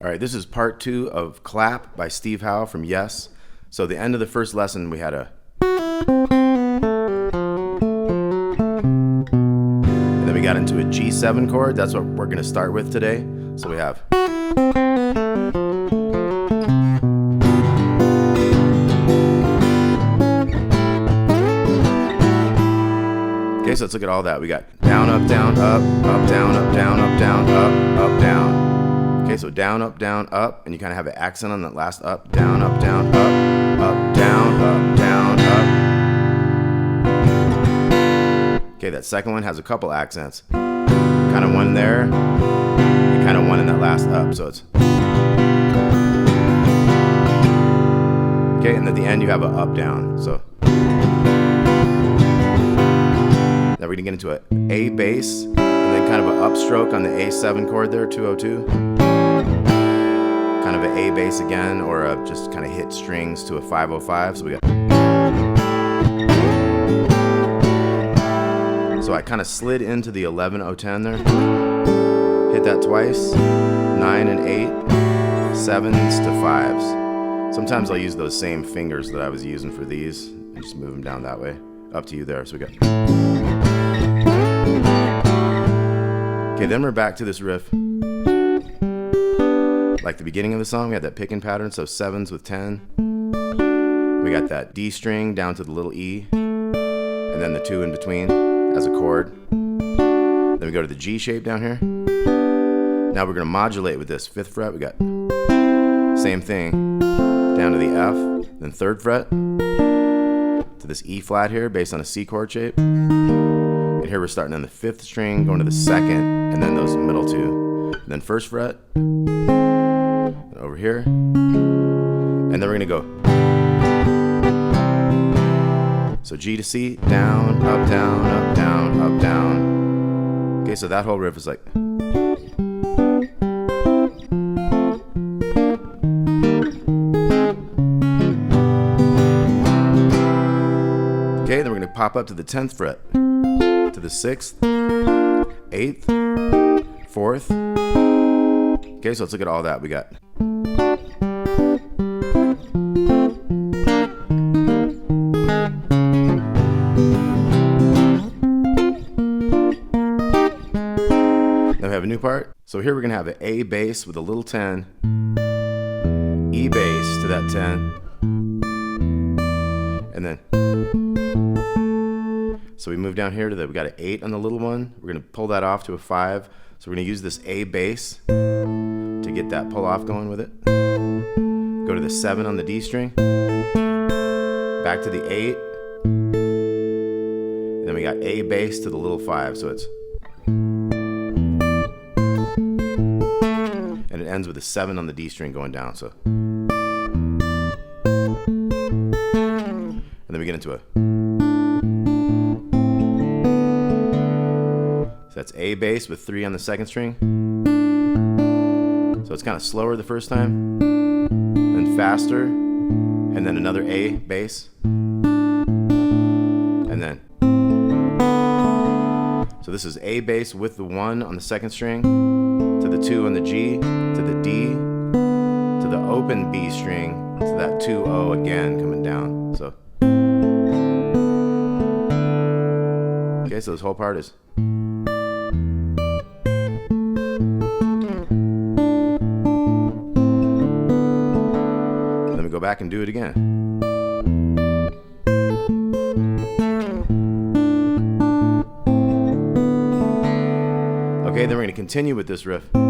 All right, this is part 2 of Clap by Steve Howe from Yes. So the end of the first lesson, we had a... And then we got into a G7 chord. That's what we're going to start with today. So we have... Okay, so let's look at all that. We got down, up, down, up, down, up, down, up, down, up, down. Okay, so down, up, and you kind of have an accent on that last up, down, up, down, up, down, up, down, up. Okay, that second one has a couple accents. Kind of one there, and kind of one in that last up, so it's... Okay, and at the end you have a up, down, so... Now we're gonna get into an A bass, and then kind of an upstroke on the A7 chord there, 202. Kind of an A bass again, or just kind of hit strings to a 505. So we got. So I kind of slid into the 11-0-10 there. Hit that twice. 9 and 8, 7s to 5s. Sometimes I'll use those same fingers that I was using for these and just move them down that way. Up to you there. So we got. Okay, then we're back to this riff. Like the beginning of the song, we had that picking pattern, so 7s with 10. We got that D string down to the little E, and then the 2 in between as a chord. Then we go to the G shape down here. Now we're going to modulate with this 5th fret. We got same thing, down to the F, then 3rd fret, to this E flat here, based on a C chord shape. And here we're starting on the 5th string, going to the 2nd, and then those middle 2. And then 1st fret, over here, and then we're gonna go. So G to C, down, up, down, up, down, up, down. Okay, so that whole riff is like. Okay, then we're gonna pop up to the 10th fret, to the 6th, 8th, 4th. Okay, so let's look at all that we got. Now we have a new part. So here we're gonna have an A bass with a little 10, E bass to that 10, and then so we move down here to that. We got an 8 on the little one. We're gonna pull that off to a 5. So we're gonna use this A bass to get that pull off going with it. Go to the 7 on the D string, back to the 8, and then we got A bass to the little 5, so it's, and it ends with a 7 on the D string going down, so, and then we get into a, so that's A bass with 3 on the 2nd string. So it's kind of slower the first time, then faster, and then another A bass, and then. So this is A bass with the 1 on the 2nd string, to the 2 on the G, to the D, to the open B string, to that 2-0 again coming down. So. Okay, so this whole part is. Go back and do it again. Okay, then we're going to continue with this riff. Okay,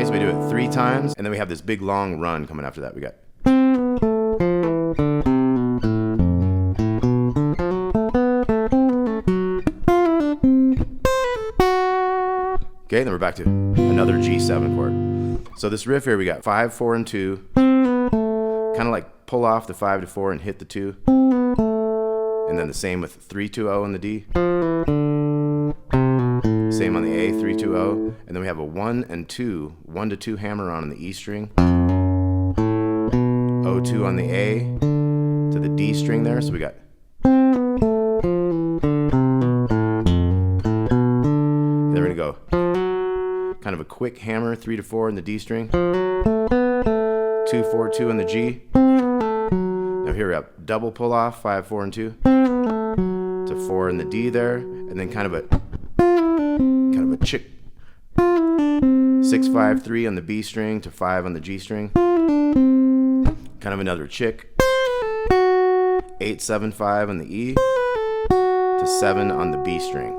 so we do it 3 times, and then we have this big long run coming after that. We got. Okay, then we're back to another G7 chord. So this riff here, we got 5, 4, and 2. Kind of like pull off the 5 to 4 and hit the 2. And then the same with 3, 2, 0 on the D. Same on the A, 3, 2, 0. And then we have a 1 and 2, 1 to 2 hammer on the E string. 0-2 on the A to the D string there. So we got. quick hammer 3 to 4 in the D string, 2 4 2 in the G. Now here we have double pull off 5 4 and 2 to 4 in the D there, and then kind of a chick 6 5 3 on the B string to 5 on the G string. Kind of another chick 8 7 5 on the E to 7 on the B string.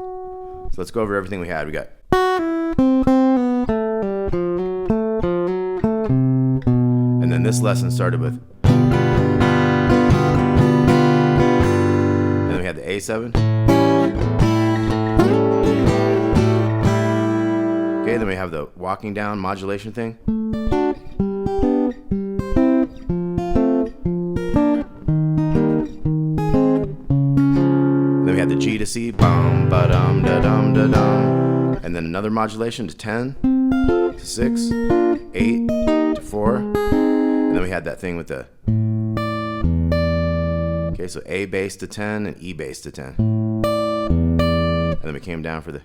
So let's go over everything we had. We got and then this lesson started with, and then we had the A7. Okay, then we have the walking down modulation thing. Then we had the G to C, bum ba dum da dum da dum, and then another modulation to 10 to 6, 8 to 4, and then we had that thing with the, okay, so A bass to 10 and E bass to 10, and then we came down for the,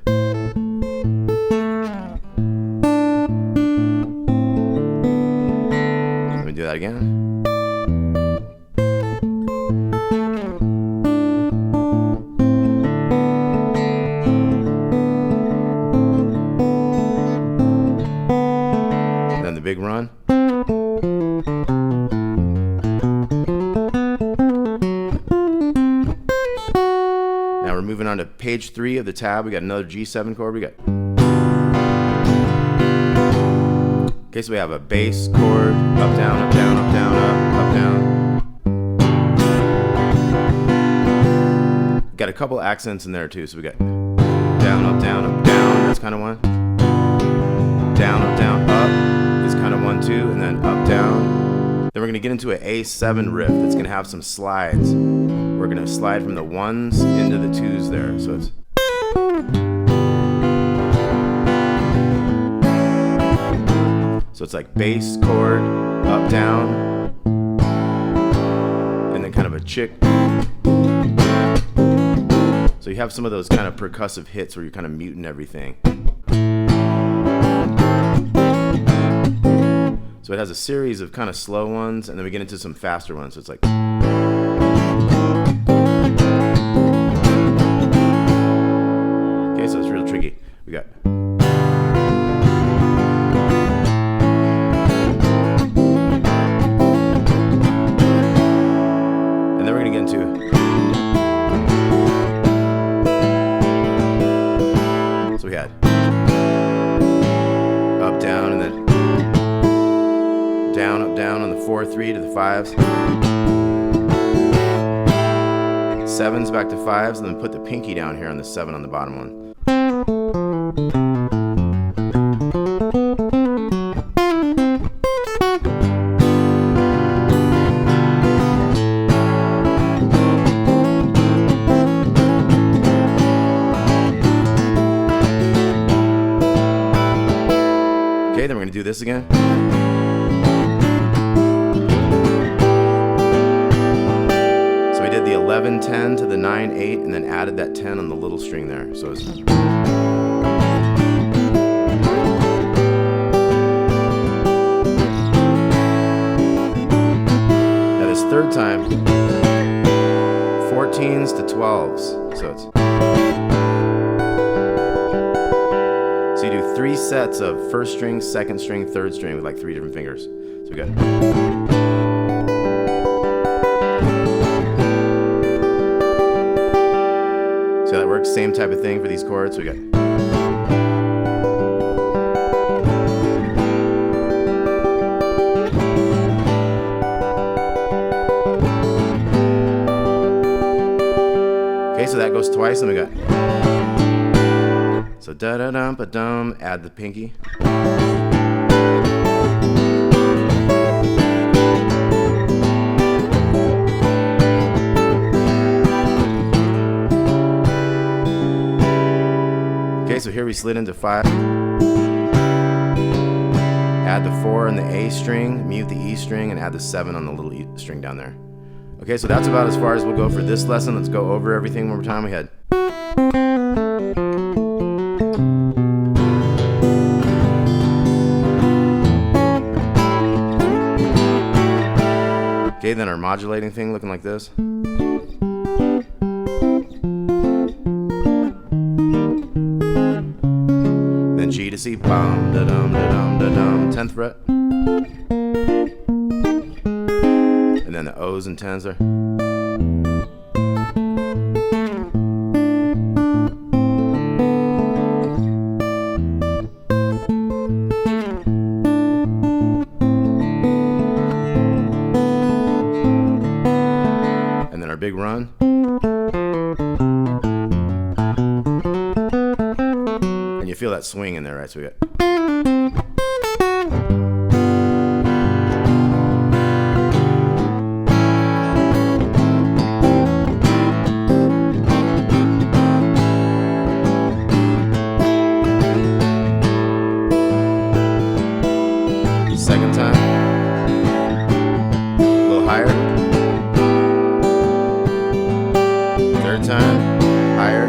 let me do that again. Big run. Now we're moving on to page 3 of the tab. We got another G7 chord. We got, okay, so we have a bass chord, up down up down up down up down. Got a couple accents in there too. So we got down up down up down. That's kind of one. Down up down up. Kind of 1 2, and then up down. Then we're going to get into an A7 riff that's going to have some slides. We're going to slide from the 1s into the 2s there. So it's like bass chord, up down, and then kind of a chick. So you have some of those kind of percussive hits where you're kind of muting everything. So it has a series of kind of slow ones, and then we get into some faster ones. So it's like, okay, so it's real tricky. We got, and then we're gonna get into, so we had up down, and then down, up, down on the 4, 3 to the 5s. 7s back to 5s, and then put the pinky down here on the 7 on the bottom one. Okay, then we're going to do this again. The 11 10 to the 9 8, and then added that 10 on the little string there. So it's, now this third time, 14s to 12s. So it's, so you do 3 sets of first string, second string, third string with like 3 different fingers. So we got, so that works, same type of thing for these chords. So we got, okay, so that goes twice, and we got, so da da dum ba dum, add the pinky. Okay, so here we slid into 5. Add the 4 on the A string, mute the E string, and add the 7 on the little E string down there. Okay, so that's about as far as we'll go for this lesson. Let's go over everything one more time. We had, Okay, then our modulating thing looking like this. Then G to C, bum da dum da dum da dum, 10th fret. And then the O's and 10s there. And then our big run. And you feel that swing in there, right? So we got. Second time, a little higher. Third time, higher.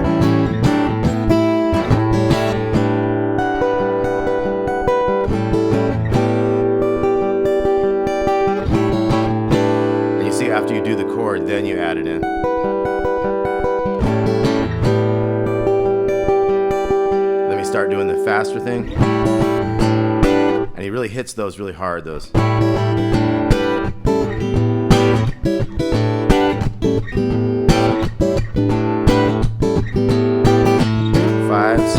And you see, after you do the chord, then you add it in. Then we start doing the faster thing. And he really hits those really hard, those. Fives.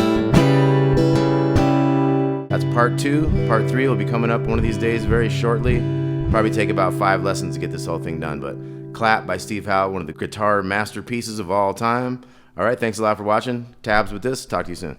That's part 2. Part 3 will be coming up one of these days very shortly. Probably take about 5 lessons to get this whole thing done, but Clap by Steve Howe, one of the guitar masterpieces of all time. All right, thanks a lot for watching. Tabs with this. Talk to you soon.